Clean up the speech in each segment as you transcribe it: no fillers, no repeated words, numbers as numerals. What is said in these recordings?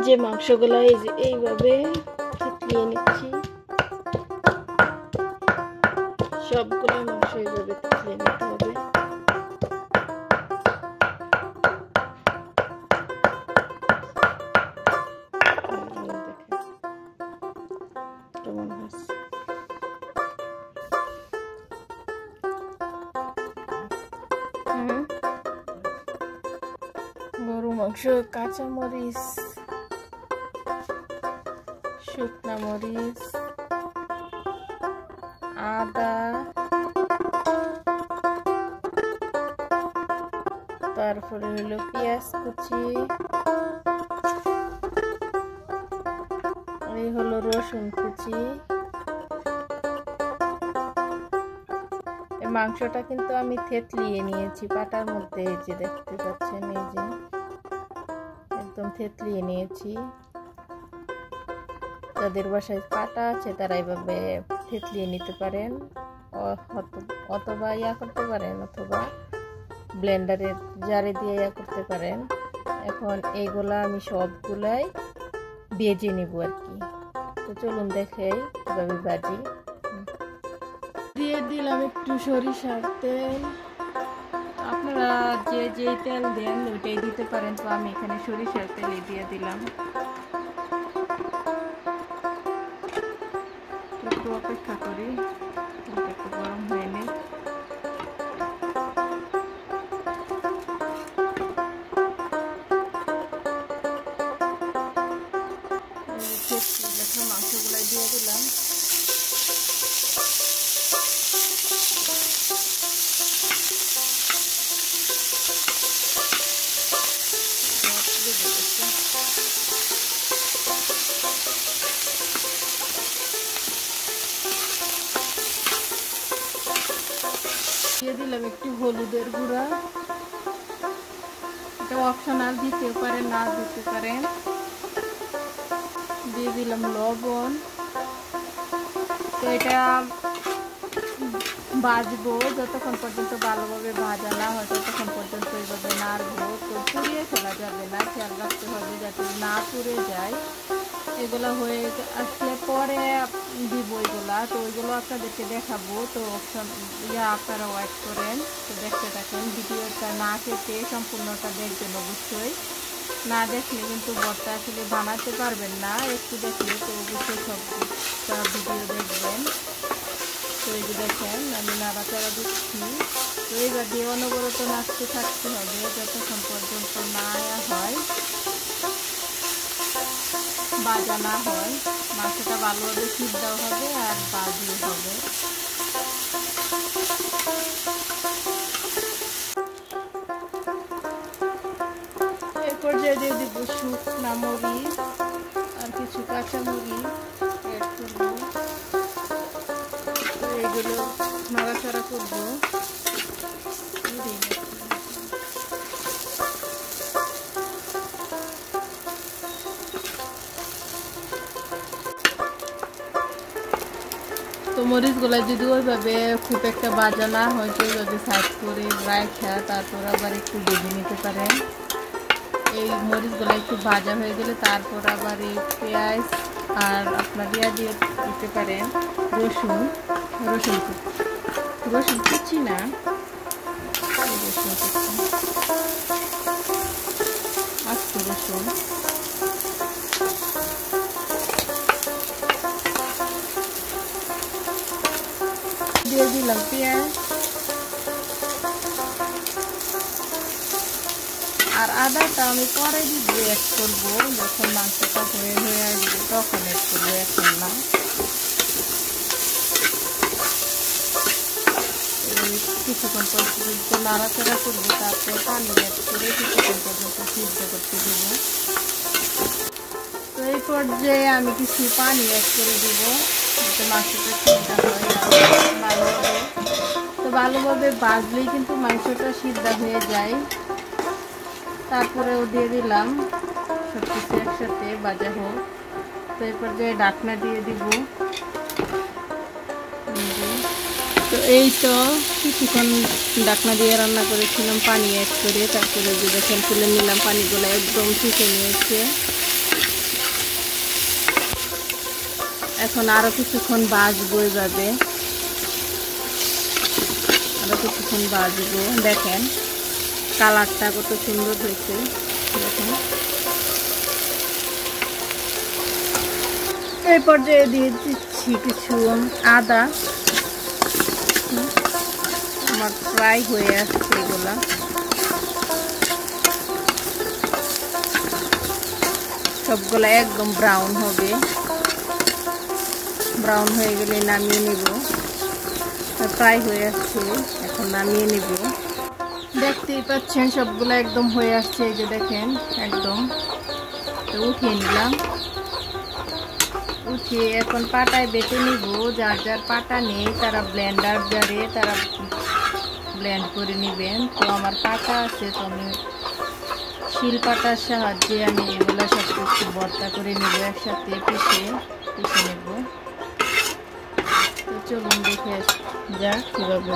যে মাংসগুলো এই যে এইভাবে থেতলিয়ে নিচ্ছি, সবগুলো মাংস এইভাবে থেতলিয়ে নিতে হবে। কেমন হয়েছে? গরু মাংস, কাঁচা মরিচ, শুকনা মরিচ, আদা, তারপরে হলো পেঁয়াজ কুচি, এই হলো রসুন কুচি। এই মাংসটা কিন্তু আমি থেতলিয়ে নিয়েছি পাটার মধ্যে, এই যে দেখতে পাচ্ছেন, এই যে একদম থেতলিয়ে নিয়েছি। যাদের বাসায় পাটা আছে তারা এইভাবে থেতলিয়ে নিতে পারেন, অথবা ইয়া করতে পারেন, অথবা ব্লেন্ডারের জারে দিয়ে ইয়া করতে পারেন। এখন এইগুলা আমি সবগুলাই ভেজে নিব আর কি। তো চলুন দেখাই কিভাবে ভাজি। দিয়ে দিলাম একটু সরিষার তেল। আপনারা যে যে তেল দেন ওইটাই দিতে পারেন, তো আমি এখানে সরিষার তেলই দিয়ে দিলাম। একটু অপেক্ষা করি, একটু গরম হয়ে নি। মাংসগুলাই দিয়ে দিলাম। দিয়ে দিলাম একটু হলুদের গুঁড়া, এটা অপশনাল, দিতে পারেন না দিতে পারেন। দিয়ে দিলাম লবণ। তো এটা ভাজবো যতক্ষণ পর্যন্ত ভালোভাবে ভাজা না হয় ততক্ষণ পর্যন্ত এইভাবে নাড়বো। তো পুড়িয়ে ফেলা যাবে না, খেয়াল রাখতে হবে যাতে না পুড়ে যায়। এগুলো হয়ে আসলে পরে দিব এগুলা, তো ওইগুলো আপনাদেরকে দেখাবো। তো আপনারা ওয়েট করেন, তো দেখতে থাকেন। ভিডিওটা না কেটে সম্পূর্ণটা দেখবেন অবশ্যই, না দেখলে কিন্তু ভর্তা আসলে বানাতে পারবেন না। একটু দেখলে তো অবশ্যই সবটা ভিডিও দেখবেন। তো এই যে দেখেন আমি নাড়াচাড়া দিচ্ছি। তো এইবার দিয়ে অনবরত নাড়তে থাকতে হবে যতক্ষণ পর্যন্ত না হয়, ভাজা না হয়। মাংসটা ভালোভাবে সিদ্ধ হবে আর ভাজিও হবে। এরপর দিয়ে দিব শুকনা মরিচ আর কিছু কাঁচা মরিচ এড করবো। এইগুলো নাড়াচাড়া করবো। তো মরিচগুলা যদি ওইভাবে খুব একটা ভাজা না হয় তো ওইভাবে সাইড করে রাখা তারপর আবার একটু ভেজে নিতে পারেন। এই মরিচগুলো একটু ভাজা হয়ে গেলে তারপর আবার এই পেঁয়াজ আর আপনার দিয়ে দিতে পারেন রসুন কুচি না, আস্ত রসুন। দিয়ে দিলাম পেঁয়াজ আর আদাটা আমি পরে অ্যাড করবো, যখন মাংসটা হয়ে আসবে তখন অ্যাড করবো, এখন না। কিছুক্ষণ পর্যন্ত নাড়াচাড়া করবো, তারপর পানি অ্যাড করে কিছুক্ষণ পর্যন্ত সিদ্ধ করতে দেবো। তো এই পর্যায়ে আমি কিছু পানি অ্যাড করে দেবো যাতে মাংসটা সিদ্ধ হয় ভালোভাবে। তো ভালোভাবে ভাজলেই কিন্তু মাংসটা সিদ্ধ হয়ে যায়। তারপরেও দিয়ে দিলাম সব কিছু একসাথে ভাজা হোক। তো এই পর্যায়ে ঢাকনা দিয়ে দিব। তো এই তো কিছুক্ষণ ঢাকনা দিয়ে রান্না করেছিলাম পানি অ্যাড করে, তারপরে যে দেখেন তুলে নিলাম, পানিগুলো একদম শুকিয়ে নিয়েছে। এখন আরো কিছুক্ষণ ভাজবো এইভাবে, আরো কিছুক্ষণ ভাজবো। দেখেন কালারটা কত সুন্দর হয়েছে, দেখেন। এই পর্যায়ে দিয়ে দিচ্ছি কিছু আদা। আমার ফ্রাই হয়ে আসছে এগুলা। সবগুলা একদম ব্রাউন হবে, ব্রাউন হয়ে গেলে নামিয়ে নেব। ফ্রাই হয়ে আসছে, এখন নামিয়ে নেব। দেখতেই পাচ্ছেন সবগুলো একদম হয়ে আসছে, এই যে দেখেন একদম। তো উঠিয়ে নিলাম, উঠিয়ে এখন পাটায় বেটে নিব। যার যার পাটা নেই তারা ব্লেন্ডার জারে তারা ব্লেন্ড করে নেবেন। তো আমার পাটা আছে, তো আমি শিল পাটার সাহায্যে আমি এগুলো সব কিছু ভর্তা করে নেব, একসাথে পিষে নেব। তো চলুন দেখে যাক কীভাবে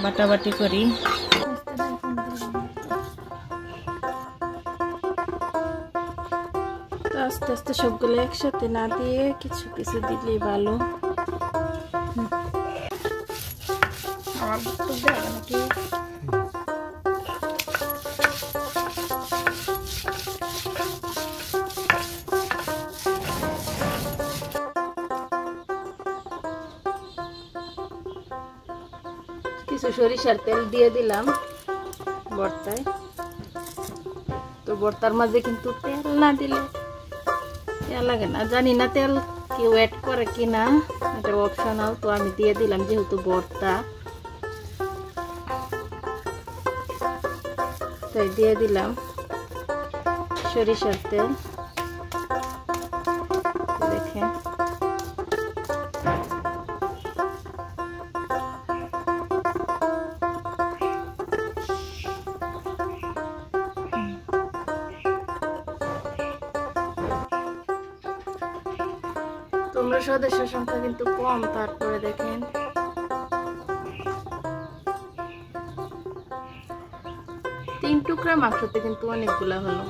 বাটাবাটি করি। তো আস্তে আস্তে সবগুলো একসাথে না দিয়ে কিছু কিছু দিলেই ভালো। আমার তো দেওয়া নাকি কিছু সরিষার তেল দিয়ে দিলাম ভর্তায়। তো ভর্তার মাঝে কিন্তু তেল না দিলে তেল লাগে না, জানি না তেল কেউ অ্যাড করে কিনা, এটা অপশনাল। তো আমি দিয়ে দিলাম যেহেতু ভর্তা, তাই দিয়ে দিলাম সরিষার তেল। দেখেন তোমরা সদস্য সংখ্যা কিন্তু কম, তারপরে দেখেন 3 টুকরা মাংসতে কিন্তু অনেকগুলা হলো।